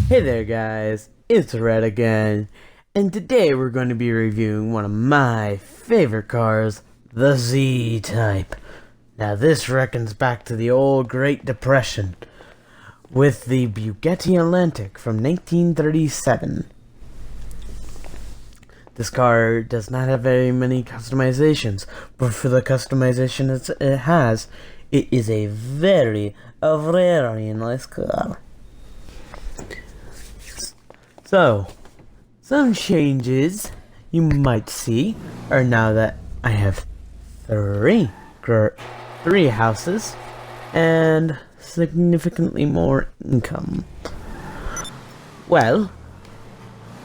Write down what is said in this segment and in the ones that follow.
Hey there guys, it's Red again, and today we're going to be reviewing one of my favorite cars, the Z-Type. Now this reckons back to the old Great Depression, with the Bugatti Atlantic from 1937. This car does not have very many customizations, but for the customization it has, it is a very nice car. So, some changes you might see are now that I have three houses and significantly more income. Well,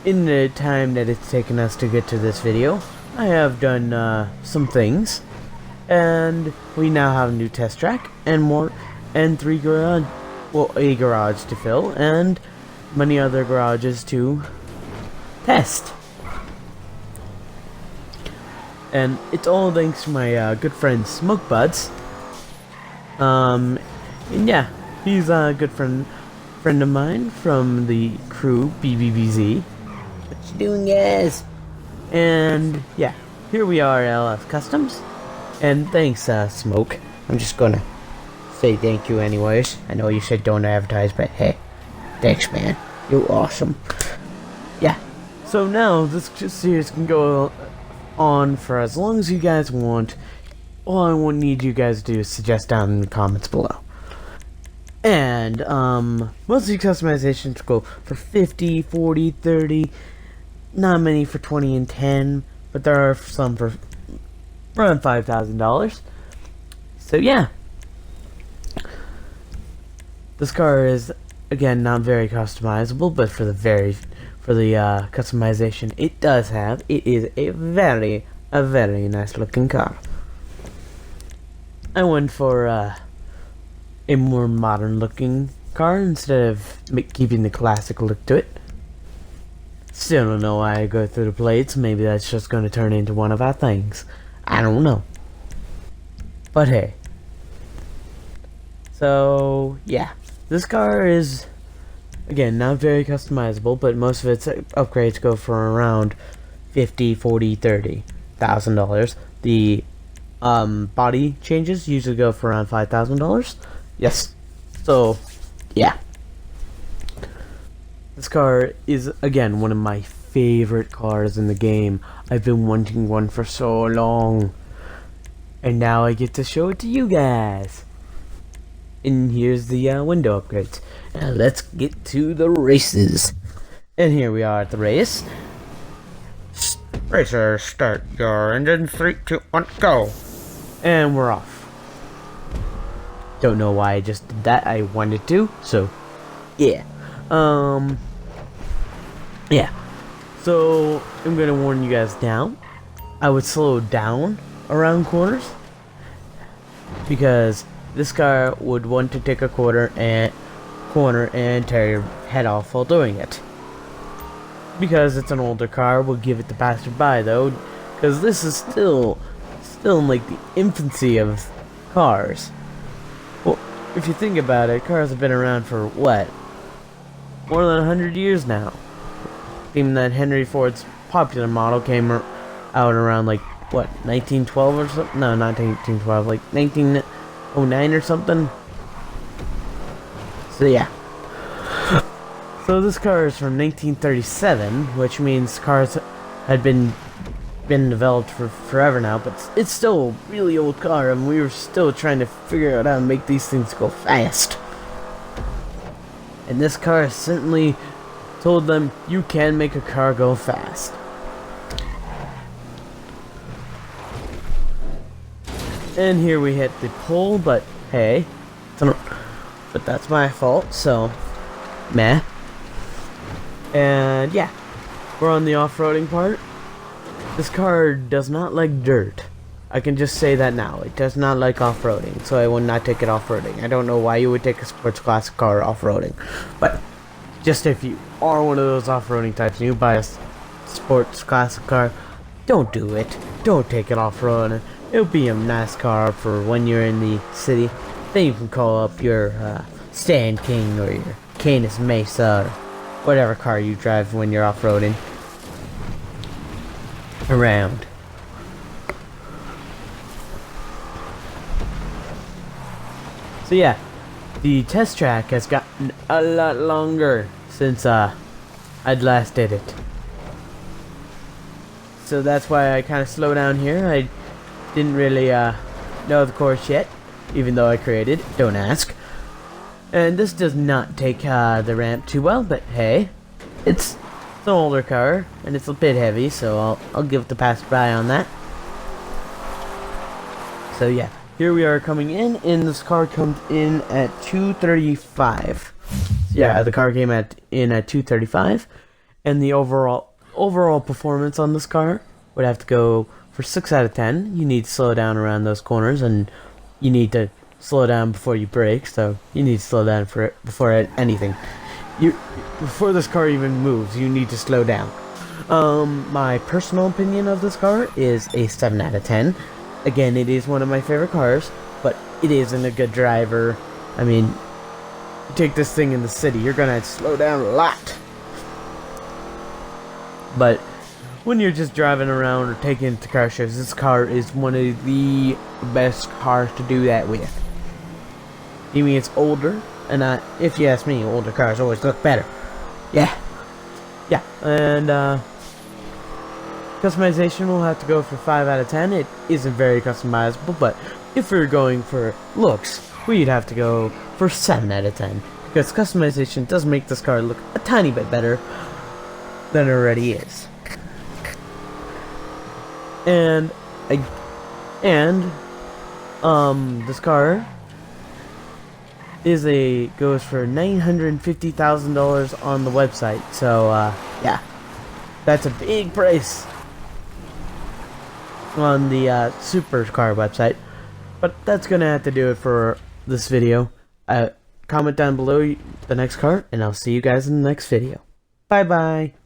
in the time that it's taken us to get to this video, I have done some things, and we now have a new test track and a garage to fill and many other garages to test. And it's all thanks to my good friend Smoke Buds. And yeah, he's a good friend of mine from the crew BBBZ. What you doing, guys? And yeah, here we are at LF Customs. And thanks, Smoke. I'm just gonna say thank you anyways. I know you said don't advertise, but hey, thanks, man. You're awesome. Yeah. So now this series can go on for as long as you guys want. All I won't need you guys to do is suggest down in the comments below. And most of the customizations go for 50, 40, 30. Not many for 20 and 10, but there are some for around $5,000. So yeah. This car is, again, not very customizable, but for the customization it does have, it is a very nice looking car. I went for a more modern looking car instead of keeping the classic look to it. Still don't know why I go through the plates. Maybe that's just going to turn into one of our things. I don't know. But hey. So yeah, this car is, again, not very customizable, but most of its upgrades go for around $50, $40, $30,000. The body changes usually go for around $5,000. Yes. So, yeah. This car is, again, one of my favorite cars in the game. I've been wanting one for so long. And now I get to show it to you guys. And here's the window upgrades. Now let's get to the races. And here we are at the race. Racer, start your engine. 3, 2, 1, go. And we're off. Don't know why I just did that. I wanted to. So, yeah. Yeah. So, I'm going to warn you guys now. I would slow down around corners, because this car would want to take a corner and tear your head off while doing it. Because it's an older car, we'll give it the passerby though, because this is still in like the infancy of cars. Well, if you think about it, cars have been around for what? More than 100 years now. Even that Henry Ford's popular model came out around like what, 1912 or something? No, not 1912, like 1909 or something. So yeah. So this car is from 1937, which means cars had been developed for forever now, but it's still a really old car, and we were still trying to figure out how to make these things go fast. And this car certainly told them you can make a car go fast. And here we hit the pole, but hey, but that's my fault, so meh. And yeah, we're on the off-roading part. This car does not like dirt. I can just say that now. It does not like off-roading, so I will not take it off-roading. I don't know why you would take a sports classic car off-roading, but just if you are one of those off-roading types and you buy a sports classic car, don't do it. Don't take it off-roading. It'll be a nice car for when you're in the city. Then you can call up your Sand King or your Canis Mesa whatever car you drive when you're off-roading around. So yeah, the test track has gotten a lot longer since I'd last did it. So that's why I kind of slow down here. I didn't really know the course yet, even though I created it. Don't ask. And this does not take the ramp too well, but hey, it's an older car and it's a bit heavy, so I'll give it the pass by on that. So yeah, here we are coming in, and this car comes in at 235. Yeah, the car came in at 235, and the overall performance on this car would have to go for 6 out of 10. You need to slow down around those corners, and you need to slow down before you brake, so you need to slow down before anything. Before this car even moves, you need to slow down. My personal opinion of this car is a 7 out of 10. Again, it is one of my favorite cars, but it isn't a good driver. I mean, you take this thing in the city, you're gonna slow down a lot. But when you're just driving around or taking it to car shows, this car is one of the best cars to do that with. I mean, it's older, and if you ask me, older cars always look better. Yeah, and customization will have to go for 5 out of 10. It isn't very customizable, but if we're going for looks, we'd have to go for 7 out of 10, because customization does make this car look a tiny bit better than it already is. And this car goes for $950,000 on the website. So yeah, that's a big price on the supercar website. But that's gonna have to do it for this video. Comment down below the next car, and I'll see you guys in the next video. Bye bye.